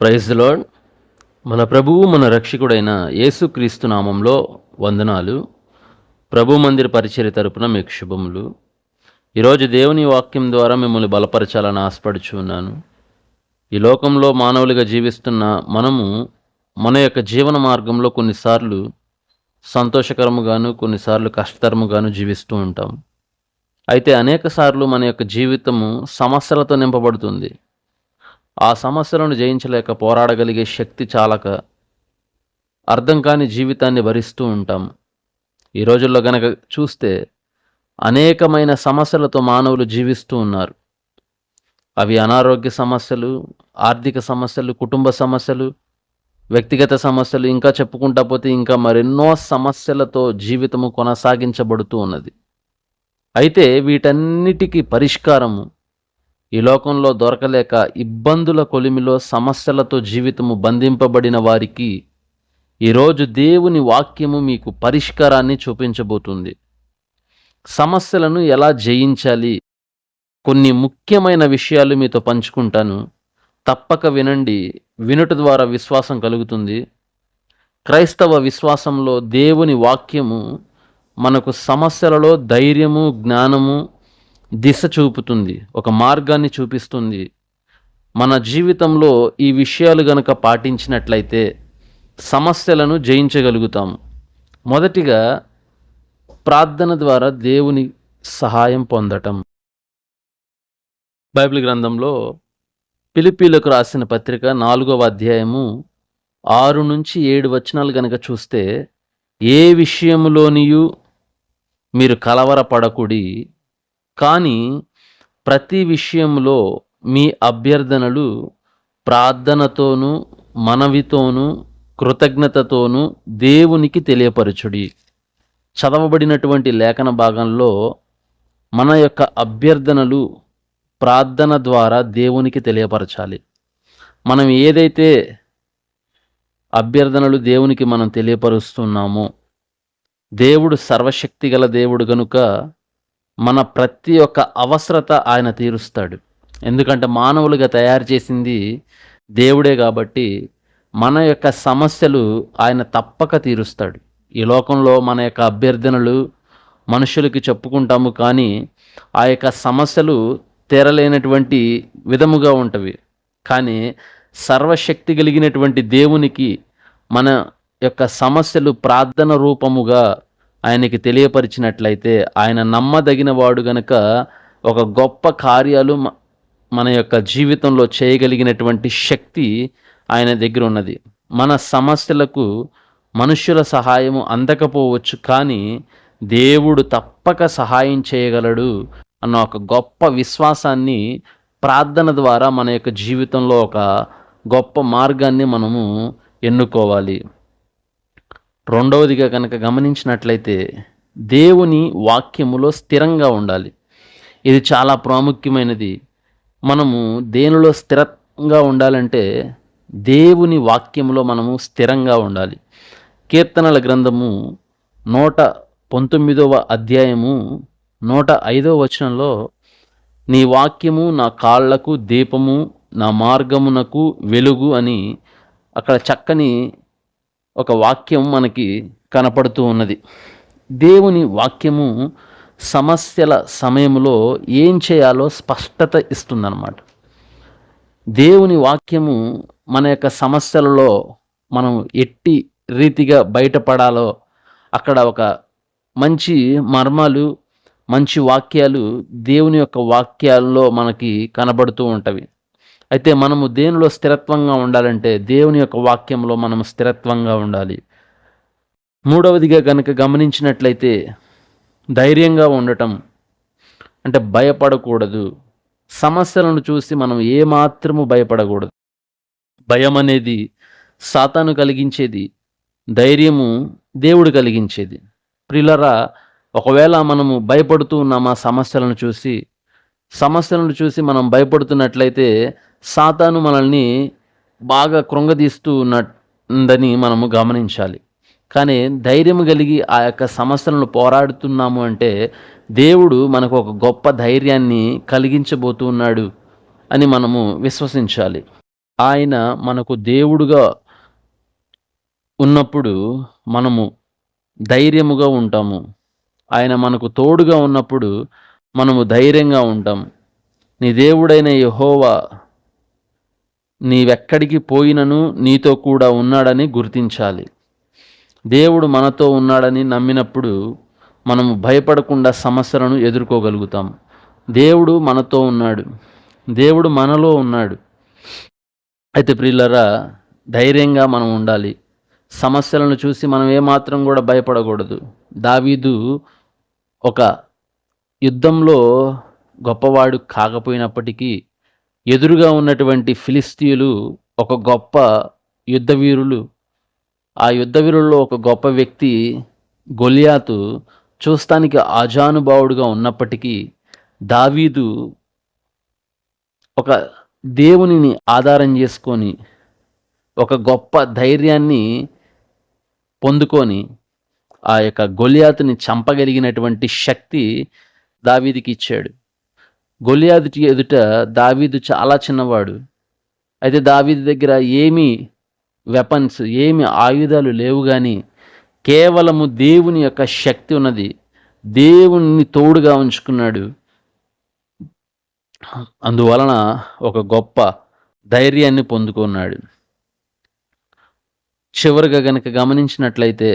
Praise the lord. మన ప్రభువు మన రక్షకుడైన యేసుక్రీస్తు నామంలో వందనాలు. ప్రభు మందిర పరిచర్య తరపున మీకు శుభములు. ఈరోజు దేవుని వాక్యం ద్వారా మిమ్మల్ని బలపరచాలని ఆశపడుచున్నాను. ఈ లోకంలో మానవులుగా జీవిస్తున్న మనము మన యొక్క జీవన మార్గంలో కొన్నిసార్లు సంతోషకరముగాను, కొన్నిసార్లు కష్టతరముగాను జీవిస్తూ ఉంటాం. అయితే అనేక సార్లు మన యొక్క జీవితము సమస్యలతో నింపబడుతుంది. ఆ సమస్యలను జయించలేక పోరాడగలిగే శక్తి చాలక అర్థం కాని జీవితాన్ని భరిస్తూ ఉంటాం. ఈ రోజుల్లో గనక చూస్తే అనేకమైన సమస్యలతో మానవులు జీవిస్తూ ఉన్నారు. అవి అనారోగ్య సమస్యలు, ఆర్థిక సమస్యలు, కుటుంబ సమస్యలు, వ్యక్తిగత సమస్యలు, ఇంకా చెప్పుకుంటా పోతే ఇంకా మరెన్నో సమస్యలతో జీవితము కొనసాగించబడుతూ ఉన్నది. అయితే వీటన్నిటికీ పరిష్కారము ఈ లోకంలో దొరకలేక ఇబ్బందుల కొలిమిలో సమస్యలతో జీవితము బంధింపబడిన వారికి ఈరోజు దేవుని వాక్యము మీకు పరిష్కారాన్ని చూపించబోతుంది. సమస్యలను ఎలా జయించాలి, కొన్ని ముఖ్యమైన విషయాలు మీతో పంచుకుంటాను. తప్పక వినండి. వినుట ద్వారా విశ్వాసం కలుగుతుంది. క్రైస్తవ విశ్వాసంలో దేవుని వాక్యము మనకు సమస్యలలో ధైర్యము, జ్ఞానము, దిశ చూపుతుంది, ఒక మార్గాన్ని చూపిస్తుంది. మన జీవితంలో ఈ విషయాలు గనక పాటించినట్లయితే సమస్యలను జయించగలుగుతాము. మొదటిగా ప్రార్థన ద్వారా దేవుని సహాయం పొందటం. బైబిల్ గ్రంథంలో ఫిలిప్పీలకు రాసిన పత్రిక 4వ అధ్యాయము 6 నుంచి 7 వచనాలు గనక చూస్తే, ఏ విషయములోనియు మీరు కలవరపడకుడి, కానీ ప్రతి విషయంలో మీ అభ్యర్థనలు ప్రార్థనతోనూ మనవితోనూ కృతజ్ఞతతోనూ దేవునికి తెలియపరచుడి. చదవబడినటువంటి లేఖన భాగంలో మన యొక్క అభ్యర్థనలు ప్రార్థన ద్వారా దేవునికి తెలియపరచాలి. మనం ఏదైతే అభ్యర్థనలు దేవునికి మనం తెలియపరుస్తున్నామో, దేవుడు సర్వశక్తిగల దేవుడు గనుక మన ప్రతి ఒక్క అవసరత ఆయన తీరుస్తాడు. ఎందుకంటే మానవులుగా తయారు చేసింది దేవుడే కాబట్టి మన యొక్క సమస్యలు ఆయన తప్పక తీరుస్తాడు. ఈ లోకంలో మన యొక్క అభ్యర్థనలు మనుషులకి చెప్పుకుంటాము, కానీ ఆ యొక్క సమస్యలు తీరలేనటువంటి విధముగా ఉంటవి. కానీ సర్వశక్తి కలిగినటువంటి దేవునికి మన యొక్క సమస్యలు ప్రార్థన రూపముగా ఆయనకి తెలియపరిచినట్లయితే ఆయన నమ్మదగిన వాడు గనుక ఒక గొప్ప కార్యాలు మన యొక్క జీవితంలో చేయగలిగినటువంటి శక్తి ఆయన దగ్గర ఉన్నది. మన సమస్యలకు మనుష్యుల సహాయము అందకపోవచ్చు, కానీ దేవుడు తప్పక సహాయం చేయగలడు అన్న ఒక గొప్ప విశ్వాసాన్ని ప్రార్థన ద్వారా మన యొక్క జీవితంలో ఒక గొప్ప మార్గాన్ని మనము ఎన్నుకోవాలి. రెండవదిగా కనుక గమనించినట్లయితే దేవుని వాక్యములో స్థిరంగా ఉండాలి. ఇది చాలా ప్రాముఖ్యమైనది. మనము దేనిలో స్థిరంగా ఉండాలంటే దేవుని వాక్యములో మనము స్థిరంగా ఉండాలి. కీర్తనల గ్రంథము 119వ అధ్యాయము 105వ వచనంలో, నీ వాక్యము నా కాళ్లకు దీపము, నా మార్గమునకు వెలుగు అని అక్కడ చక్కని ఒక వాక్యం మనకి కనపడుతూ ఉన్నది. దేవుని వాక్యము సమస్యల సమయంలో ఏం చేయాలో స్పష్టత ఇస్తుందన్నమాట. దేవుని వాక్యము మన యొక్క సమస్యలలో మనం ఎట్టి రీతిగా బయటపడాలో అక్కడ ఒక మంచి మర్మాలు, మంచి వాక్యాలు దేవుని యొక్క వాక్యాల్లో మనకి కనబడుతూ ఉంటవి. అయితే మనము దేనిలో స్థిరత్వంగా ఉండాలంటే దేవుని యొక్క వాక్యంలో మనము స్థిరత్వంగా ఉండాలి. మూడవదిగా కనుక గమనించినట్లయితే ధైర్యంగా ఉండటం, అంటే భయపడకూడదు. సమస్యలను చూసి మనం ఏమాత్రము భయపడకూడదు. భయం అనేది సాతాను కలిగించేది, ధైర్యము దేవుడు కలిగించేది. ప్రియులారా, ఒకవేళ మనము భయపడుతూ ఉన్నాం ఆ సమస్యలను చూసి మనం భయపడుతున్నట్లయితే సాతాను మనల్ని బాగా కృంగదీస్తూ ఉన్నదని మనము గమనించాలి. కానీ ధైర్యం కలిగి ఆ యొక్క సమస్యలను పోరాడుతున్నాము అంటే దేవుడు మనకు ఒక గొప్ప ధైర్యాన్ని కలిగించబోతున్నాడు అని మనము విశ్వసించాలి. ఆయన మనకు దేవుడుగా ఉన్నప్పుడు మనము ధైర్యముగా ఉంటాము. ఆయన మనకు తోడుగా ఉన్నప్పుడు మనము ధైర్యంగా ఉంటాం. నీ దేవుడైన యెహోవా నీవెక్కడికి పోయినను నీతో కూడా ఉన్నాడని గుర్తించాలి. దేవుడు మనతో ఉన్నాడని నమ్మినప్పుడు మనము భయపడకుండా సమస్యలను ఎదుర్కోగలుగుతాం. దేవుడు మనతో ఉన్నాడు. దేవుడు మనలో ఉన్నాడు. అయితే ప్రియులారా, ధైర్యంగా మనం ఉండాలి. సమస్యలను చూసి మనం ఏమాత్రం కూడా భయపడకూడదు. దావీదు ఒక యుద్ధంలో గొప్పవాడు కాకపోయినప్పటికీ ఎదురుగా ఉన్నటువంటి ఫిలిస్తీయులు ఒక గొప్ప యుద్ధవీరులు. ఆ యుద్ధవీరుల్లో ఒక గొప్ప వ్యక్తి గొలియాతు చూస్తానికి ఆజానుభావుడుగా ఉన్నప్పటికీ దావీదు ఒక దేవునిని ఆధారం చేసుకొని ఒక గొప్ప ధైర్యాన్ని పొందుకొని ఆ యొక్క గొలియాతుని చంపగలిగినటువంటి శక్తి దావీదుకి ఇచ్చాడు. గొలియాతు ఎదుట దావీదు చాలా చిన్నవాడు. అయితే దావీదు దగ్గర ఏమీ వెపన్స్, ఏమి ఆయుధాలు లేవు, కానీ కేవలము దేవుని యొక్క శక్తి ఉన్నది. దేవుణ్ణి తోడుగా ఉంచుకున్నాడు. అందువలన ఒక గొప్ప ధైర్యాన్ని పొందుకున్నాడు. చివరిగా గనక గమనించినట్లయితే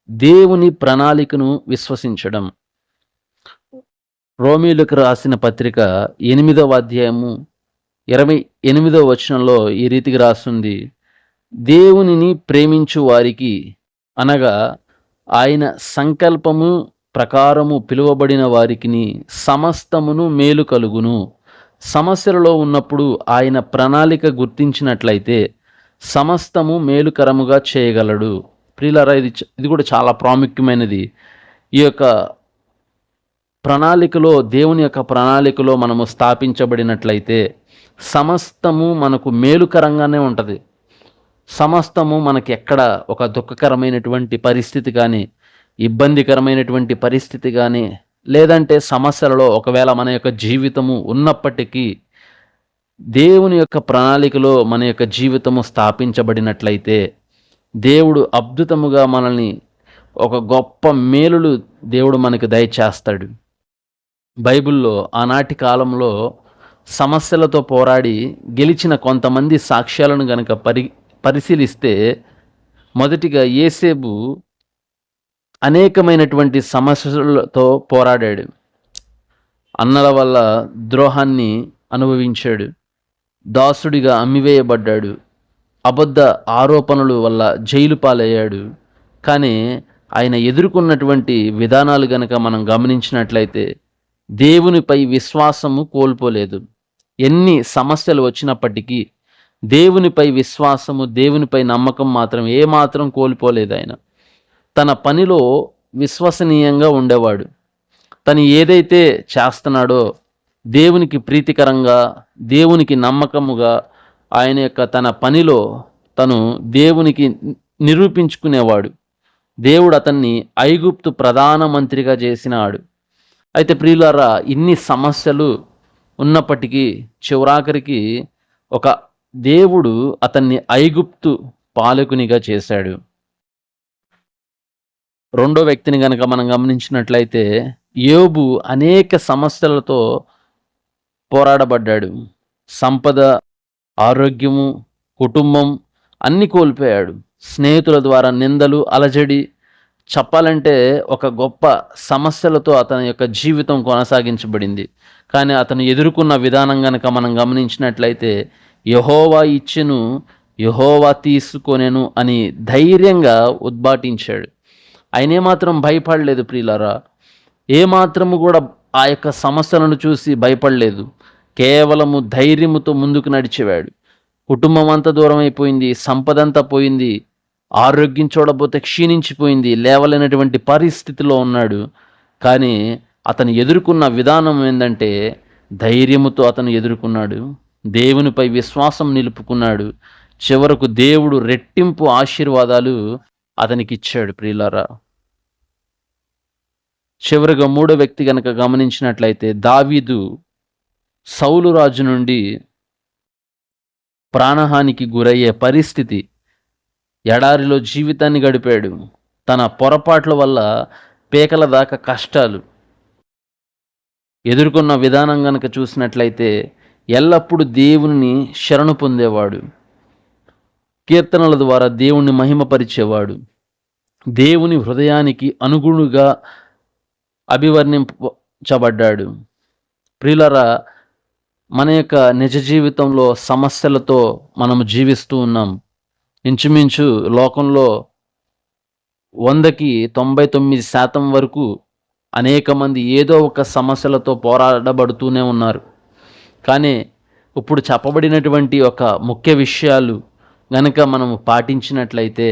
దేవుని ప్రణాళికను విశ్వసించడం. రోమీయులకు రాసిన పత్రిక 8వ అధ్యాయము 28వ వచనంలో ఈ రీతికి రాస్తుంది: దేవునిని ప్రేమించు వారికి, అనగా ఆయన సంకల్పము ప్రకారము పిలువబడిన వారికిని సమస్తమును మేలు కలుగును. సమస్యలలో ఉన్నప్పుడు ఆయన ప్రణాళిక గుర్తించినట్లయితే సమస్తము మేలుకరముగా చేయగలడు. ప్రియులారా, ఇది కూడా చాలా ప్రాముఖ్యమైనది. ఈ యొక్క ప్రణాళికలో, దేవుని యొక్క ప్రణాళికలో మనము స్థాపించబడినట్లయితే సమస్తము మనకు మేలుకరంగానే ఉంటుంది. సమస్తము మనకి ఎక్కడ ఒక దుఃఖకరమైనటువంటి పరిస్థితి కానీ, ఇబ్బందికరమైనటువంటి పరిస్థితి కానీ, లేదంటే సమస్యలలో ఒకవేళ మన యొక్క జీవితము ఉన్నప్పటికీ దేవుని యొక్క ప్రణాళికలో మన యొక్క జీవితము స్థాపించబడినట్లయితే దేవుడు అద్భుతముగా మనల్ని ఒక గొప్ప మేలులు దేవుడు మనకు దయచేస్తాడు. బైబిల్లో ఆనాటి కాలంలో సమస్యలతో పోరాడి గెలిచిన కొంతమంది సాక్ష్యాలను గనక పరిశీలిస్తే, మొదటిగా యేసేబు అనేకమైనటువంటి సమస్యలతో పోరాడాడు. అన్నల వల్ల ద్రోహాన్ని అనుభవించాడు. దాసుడిగా అమ్మివేయబడ్డాడు. అబద్ధ ఆరోపణల వల్ల జైలు పాలయ్యాడు. కానీ ఆయన ఎదుర్కొన్నటువంటి విధానాలు గనక మనం గమనించినట్లయితే దేవునిపై విశ్వాసము కోల్పోలేదు. ఎన్ని సమస్యలు వచ్చినప్పటికీ దేవునిపై విశ్వాసము, దేవునిపై నమ్మకం మాత్రం ఏమాత్రం కోల్పోలేదు. ఆయన తన పనిలో విశ్వసనీయంగా ఉండేవాడు. తను ఏదైతే చేస్తున్నాడో దేవునికి ప్రీతికరంగా, దేవునికి నమ్మకముగా ఆయన యొక్క తన పనిలో తను దేవునికి నిరూపించుకునేవాడు. దేవుడు అతన్ని ఐగుప్తు ప్రధానమంత్రిగా చేసినాడు. అయితే ప్రియులారా, ఇన్ని సమస్యలు ఉన్నప్పటికీ చివరాఖరికి ఒక దేవుడు అతన్ని ఐగుప్తు పాలకునిగా చేశాడు. రెండో వ్యక్తిని గనక మనం గమనించినట్లయితే యోబు అనేక సమస్యలతో పోరాడబడ్డాడు. సంపద, ఆరోగ్యము, కుటుంబం అన్నీ కోల్పోయాడు. స్నేహితుల ద్వారా నిందలు, అలజడి, చెప్పాలంటే ఒక గొప్ప సమస్యలతో అతని యొక్క జీవితం కొనసాగించబడింది. కానీ అతను ఎదుర్కొన్న విధానం గనక మనం గమనించినట్లయితే యెహోవా ఇచ్చెను, యెహోవా తీసుకొనెను అని ధైర్యంగా ఉద్బాటించాడు. ఆయన ఏమాత్రం భయపడలేదు. ప్రియులారా, ఏమాత్రము కూడా ఆ యొక్క సమస్యలను చూసి భయపడలేదు. కేవలము ధైర్యముతో ముందుకు నడిచేవాడు. కుటుంబం అంతా దూరం అయిపోయింది, సంపద అంతా పోయింది, ఆరోగ్యం చూడబోతే క్షీణించిపోయింది, లేవలేనటువంటి పరిస్థితిలో ఉన్నాడు. కానీ అతను ఎదుర్కొన్న విధానం ఏంటంటే ధైర్యముతో అతను ఎదుర్కొన్నాడు. దేవునిపై విశ్వాసం నిలుపుకున్నాడు. చివరకు దేవుడు రెట్టింపు ఆశీర్వాదాలు అతనికి ఇచ్చాడు. ప్రియులారా, చివరిగా మూడో వ్యక్తి కనుక గమనించినట్లయితే దావీదు సౌలు రాజు నుండి ప్రాణహానికి గురయ్యే పరిస్థితి, ఎడారిలో జీవితాన్ని గడిపాడు. తన పొరపాట్ల వల్ల పేకల దాకా కష్టాలు ఎదుర్కొన్న విధానం గనక చూసినట్లయితే ఎల్లప్పుడూ దేవుని శరణు పొందేవాడు. కీర్తనల ద్వారా దేవుణ్ణి మహిమపరిచేవాడు. దేవుని హృదయానికి అనుగుణుగా అభివర్ణించబడ్డాడు. ప్రియులారా, మన యొక్క నిజ జీవితంలో సమస్యలతో మనము జీవిస్తూ ఉన్నాం. ఇంచుమించు లోకంలో 100కి 99% వరకు అనేక మంది ఏదో ఒక సమస్యలతో పోరాడబడుతూనే ఉన్నారు. కానీ ఇప్పుడు చెప్పబడినటువంటి ఒక ముఖ్య విషయాలు గనక మనము పాటించినట్లయితే,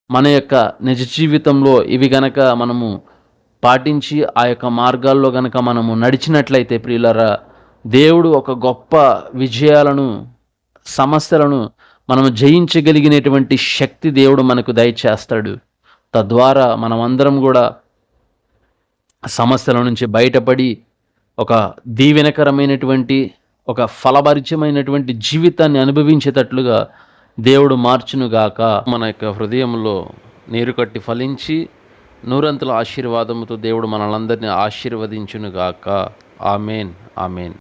మన యొక్క నిజ జీవితంలో ఇవి గనక మనము పాటించి ఆ యొక్క మార్గాల్లో గనక మనము నడిచినట్లయితే ప్రియులారా, దేవుడు ఒక గొప్ప విజయాలను, సమస్యలను మనము జయించగలిగినటువంటి శక్తి దేవుడు మనకు దయచేస్తాడు. తద్వారా మనమందరం కూడా సమస్యల నుంచి బయటపడి ఒక దీవెనకరమైనటువంటి, ఒక ఫలభరితమైనటువంటి జీవితాన్ని అనుభవించేటట్లుగా దేవుడు మార్చునుగాక. మన యొక్క హృదయంలో నీరు కట్టి ఫలించి నూరంతుల ఆశీర్వాదముతో దేవుడు మనలందరినీ ఆశీర్వదించునుగాక. Amen, amen.